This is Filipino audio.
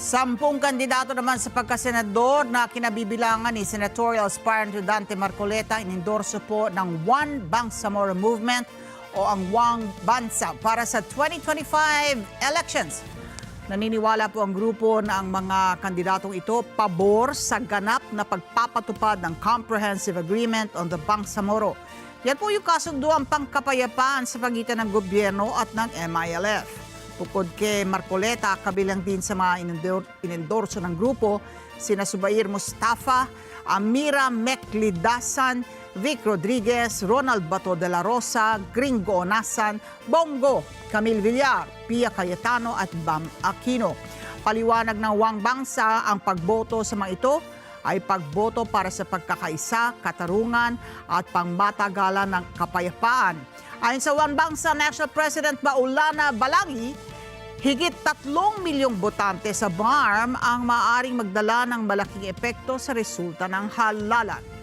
10 kandidato naman sa pagkasenador na kinabibilangan ni senatorial aspirant Dante Marcoleta inendorso po ng One Bangsamoro Movement o ang One Bansa para sa 2025 elections. Naniniwala po ang grupo na ang mga kandidatong ito pabor sa ganap na pagpapatupad ng Comprehensive Agreement on the Bangsamoro. Yan po yung kasunduan pangkapayapaan sa pagitan ng gobyerno at ng MILF. Bukod kay Marcoleta, kabilang din sa mga inendorso ng grupo, sina Subair Mustafa, Amira Meklidasan, Vic Rodriguez, Ronald Bato de la Rosa, Gringo Onasan, Bongo, Camille Villar, Pia Cayetano at Bam Aquino. Paliwanag ng One Bangsa, ang pagboto sa mga ito ay pagboto para sa pagkakaisa, katarungan at pangmatagalan ng kapayapaan. Ayon sa One Bangsa National President Maulana Balangi, higit 3 milyong botante sa BARM ang maaaring magdala ng malaking epekto sa resulta ng halalan.